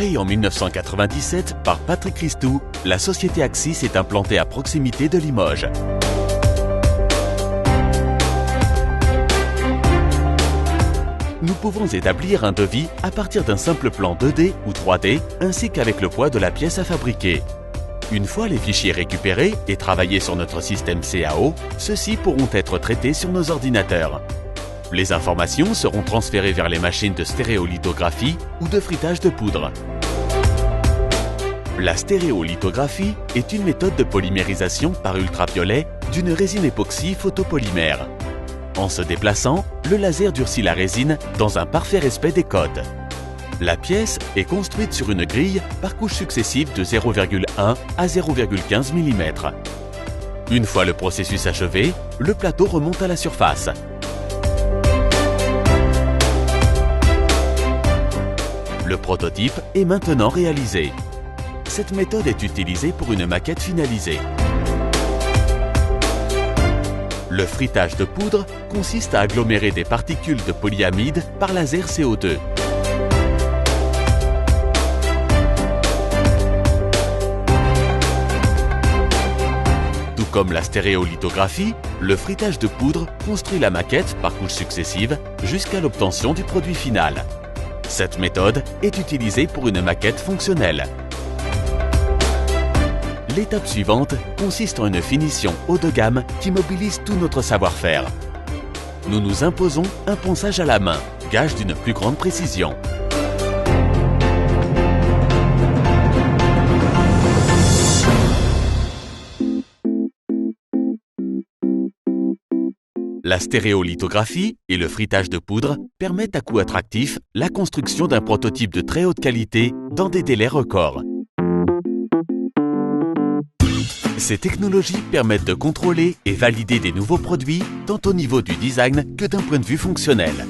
Créée en 1997 par Patrick Ristou, la société Axis est implantée à proximité de Limoges. Nous pouvons établir un devis à partir d'un simple plan 2D ou 3D, ainsi qu'avec le poids de la pièce à fabriquer. Une fois les fichiers récupérés et travaillés sur notre système CAO, ceux-ci pourront être traités sur nos ordinateurs. Les informations seront transférées vers les machines de stéréolithographie ou de frittage de poudre. La stéréolithographie est une méthode de polymérisation par ultraviolet d'une résine époxy photopolymère. En se déplaçant, le laser durcit la résine dans un parfait respect des codes. La pièce est construite sur une grille par couches successives de 0,1 à 0,15 mm. Une fois le processus achevé, le plateau remonte à la surface. Le prototype est maintenant réalisé. Cette méthode est utilisée pour une maquette finalisée. Le frittage de poudre consiste à agglomérer des particules de polyamide par laser CO2. Tout comme la stéréolithographie, le frittage de poudre construit la maquette par couches successives jusqu'à l'obtention du produit final. Cette méthode est utilisée pour une maquette fonctionnelle. L'étape suivante consiste en une finition haut de gamme qui mobilise tout notre savoir-faire. Nous nous imposons un ponçage à la main, gage d'une plus grande précision. La stéréolithographie et le frittage de poudre permettent à coût attractif la construction d'un prototype de très haute qualité dans des délais records. Ces technologies permettent de contrôler et valider des nouveaux produits tant au niveau du design que d'un point de vue fonctionnel.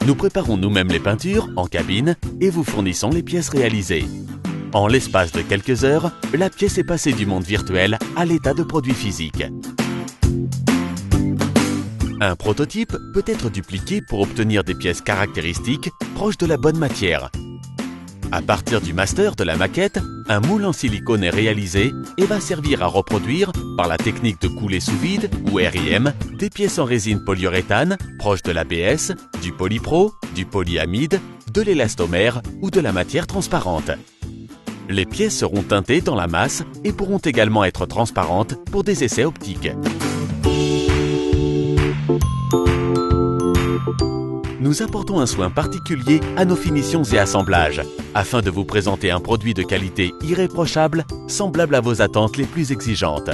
Nous préparons nous-mêmes les peintures en cabine et vous fournissons les pièces réalisées. En l'espace de quelques heures, la pièce est passée du monde virtuel à l'état de produit physique. Un prototype peut être dupliqué pour obtenir des pièces caractéristiques proches de la bonne matière. À partir du master de la maquette, un moule en silicone est réalisé et va servir à reproduire, par la technique de coulée sous vide ou RIM, des pièces en résine polyuréthane proches de l'ABS, du polypro, du polyamide, de l'élastomère ou de la matière transparente. Les pièces seront teintées dans la masse et pourront également être transparentes pour des essais optiques. Nous apportons un soin particulier à nos finitions et assemblages, afin de vous présenter un produit de qualité irréprochable, semblable à vos attentes les plus exigeantes.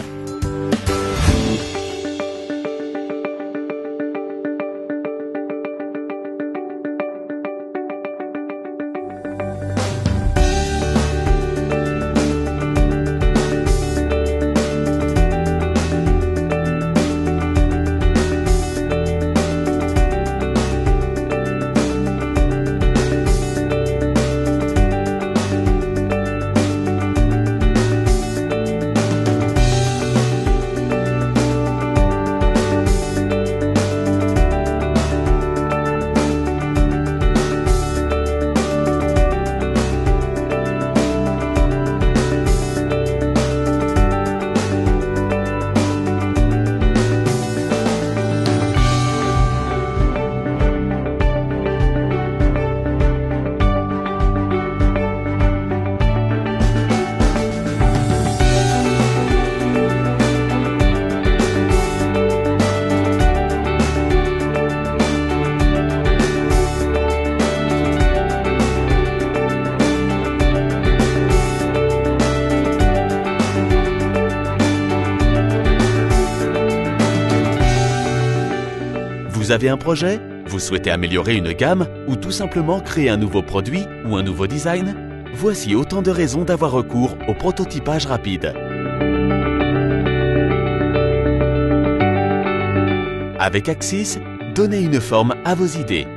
Vous avez un projet? Vous souhaitez améliorer une gamme ou tout simplement créer un nouveau produit ou un nouveau design? Voici autant de raisons d'avoir recours au prototypage rapide. Avec Axis, donnez une forme à vos idées.